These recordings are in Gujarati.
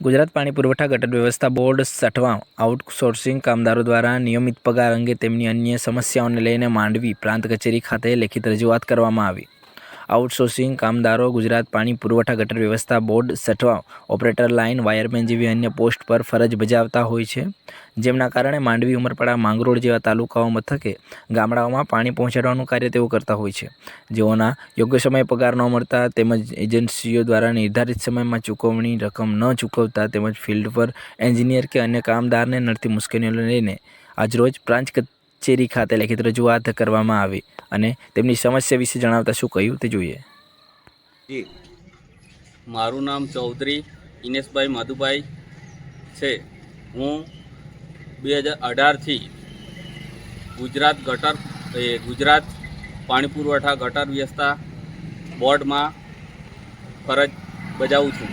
ગુજરાત પાણી પુરવઠા ગટર વ્યવસ્થા બોર્ડ સટવા આઉટસોર્સિંગ કામદારો દ્વારા નિયમિત પગાર અંગે તેમની અન્ય સમસ્યાઓને લઈને માંડવી પ્રાંત કચેરી ખાતે લેખિત રજૂઆત કરવામાં આવી. આઉટસોર્સિંગ કામદારો ગુજરાત પાણી પુરવઠા ગટર વ્યવસ્થા બોર્ડ સટવા ઓપરેટર, લાઇન વાયરમેન જેવી અન્ય પોસ્ટ પર ફરજ બજાવતા હોય છે, જેમના કારણે માંડવી, ઉમરપાડા, માંગરોળ જેવા તાલુકાઓ મથકે ગામડાઓમાં પાણી પહોંચાડવાનું કાર્ય તેઓ કરતા હોય છે, જેઓના યોગ્ય સમયે પગાર ન મળતા તેમજ એજન્સીઓ દ્વારા નિર્ધારિત સમયમાં ચૂકવણી રકમ ન ચૂકવતા તેમજ ફિલ્ડ પર એન્જિનિયર કે અન્ય કામદારને નડતી મુશ્કેલીઓને લઈને આજરોજ પ્રાંત કચેરી ખાતે લેખિત રજૂઆત કરવામાં આવી અને તેમની સમસ્યા વિશે જણાવતા શું કહ્યું તે જોઈએ. જી, મારું નામ ચૌધરી ઇનેશભાઈ મધુભાઈ છે. હું 2018થી ગુજરાત પાણી પુરવઠા ગટર વ્યવસ્થા બોર્ડમાં ફરજ બજાવું છું.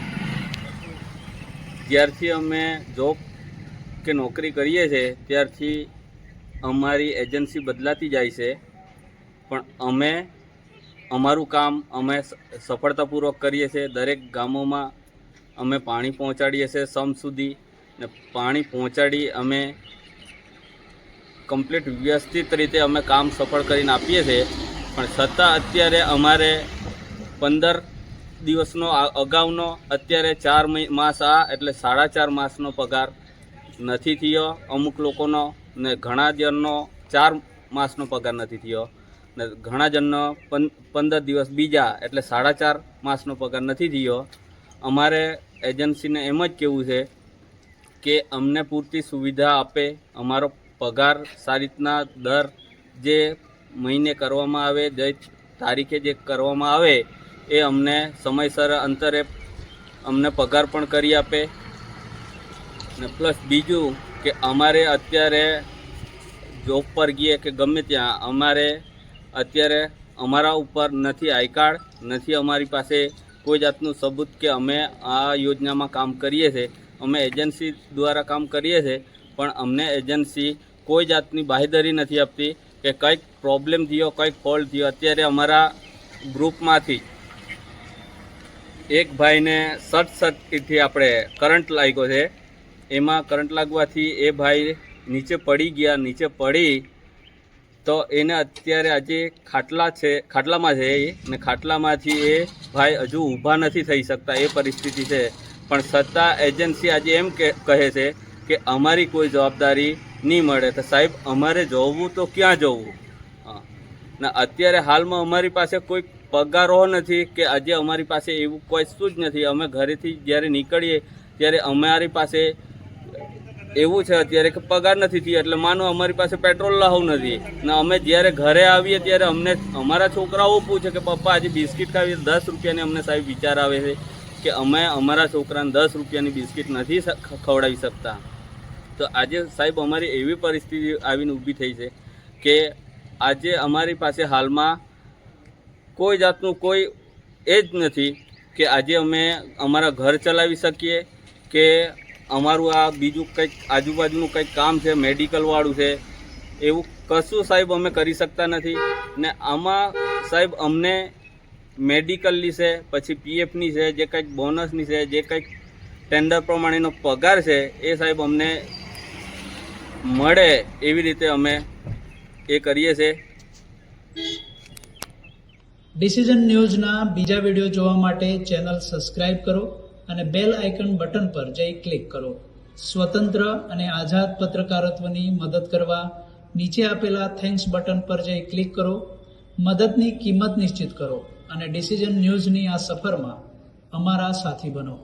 જ્યારથી અમે જોબ કે નોકરી કરીએ છીએ ત્યારથી અમારી એજન્સી બદલાતી જાય છે, પણ અમે અમારું કામ અમે સફળતાપૂર્વક કરીએ છીએ. દરેક ગામોમાં અમે પાણી પહોંચાડીએ છીએ સમ સુધી, ને પાણી પહોંચાડી અમે કમ્પ્લીટ વ્યવસ્થિત રીતે અમે કામ સફળ કરીને આપીએ છીએ. પણ છતાં અત્યારે અમારે 15 દિવસનો અગાઉનો અત્યારે 4 માસ એટલે 4.5 માસનો પગાર નથી થયો અમુક લોકોનો, ને ઘણા જણનો 4 માસનો પગાર નથી થયો, ને ઘણા જણનો 15 દિવસ બીજા એટલે 4.5 માસનો પગાર નથી થયો. અમારે એજન્સીને એમ જ કહેવું છે કે અમને પૂરતી સુવિધા આપે, અમારો પગાર સારી રીતના દર જે મહિને કરવામાં આવે, જે તારીખે જે કરવામાં આવે એ અમને સમયસર અંતરે અમને પગાર પણ કરી આપે. ને પ્લસ બીજું કે અમારે અત્યારે જોબ પર ગઈએ કે ગમે ત્યાં અમારે અત્યારે અમારા ઉપર નથી આઈ કાર્ડ, નથી અમારી પાસે કોઈ જાતનું સબૂત કે અમે આ યોજનામાં કામ કરીએ છીએ. અમે એજન્સી દ્વારા કામ કરીએ છીએ, પણ અમને એજન્સી કોઈ જાતની બાંહેધરી નથી આપતી કે કંઈક પ્રોબ્લેમ થયો, કંઈક ફોલ્ટ થયો. અત્યારે અમારા ગ્રુપમાંથી એક ભાઈને શોર્ટ સર્કિટથી આપણે કરંટ લાગ્યો છે. એમાં કરંટ લાગવાથી એ ભાઈ નીચે પડી ગયા. નીચે પડી તો એને અત્યારે આજે ખાટલામાં છે ને ખાટલામાંથી એ ભાઈ હજુ ઊભા નથી થઈ શકતા એ પરિસ્થિતિ છે. પણ છતાં એજન્સી આજે એમ કહે છે કે અમારી કોઈ જવાબદારી નહીં મળે. તો સાહેબ, અમારે જવું તો ક્યાં જવું? ને અત્યારે હાલમાં અમારી પાસે કોઈ પગારો નથી કે આજે અમારી પાસે એવું કોઈ શું જ નથી. અમે ઘરેથી જ્યારે નીકળીએ ત્યારે અમારી પાસે એવું છે અત્યારે કે પગાર નથી થયો, એટલે માનો અમારી પાસે પેટ્રોલ લાવવું નથી. ને અમે જ્યારે ઘરે આવીએ ત્યારે અમને અમારા છોકરાઓ પૂછે કે પપ્પા આજે બિસ્કિટ ખાવી, 10 રૂપિયાની અમને સાહેબ વિચાર આવે છે કે અમે અમારા છોકરાને 10 રૂપિયાની બિસ્કિટ નથી ખવડાવી શકતા. તો આજે સાહેબ અમારી એવી પરિસ્થિતિ આવીને ઊભી થઈ છે કે આજે અમારી પાસે હાલમાં કોઈ જાતનું કોઈ એ જ નથી કે આજે અમે અમારા ઘર ચલાવી શકીએ કે અમારું આ બીજું કંઈક આજુબાજુનું કંઈક કામ છે, મેડિકલવાળું છે, એવું કશું સાહેબ અમે કરી શકતા નથી. ને આમાં સાહેબ અમને મેડિકલની છે, પછી પીએફની છે, જે કંઈક બોનસની છે, જે કંઈક ટેન્ડર પ્રમાણેનો પગાર છે એ સાહેબ અમને મળે એવી રીતે અમે એ કરીએ છીએ. ડિસિઝન ન્યૂઝના બીજા વિડીયો જોવા માટે ચેનલ સબસ્ક્રાઇબ કરો અને બેલ આઇકન બટન પર જઈ ક્લિક કરો. સ્વતંત્ર અને આઝાદ પત્રકારત્વની મદદ કરવા નીચે આપેલા થેન્ક્સ બટન પર જઈ ક્લિક કરો. મદદની કિંમત નિશ્ચિત કરો અને ડિસિઝન ન્યૂઝની આ સફરમાં અમારા સાથી બનો.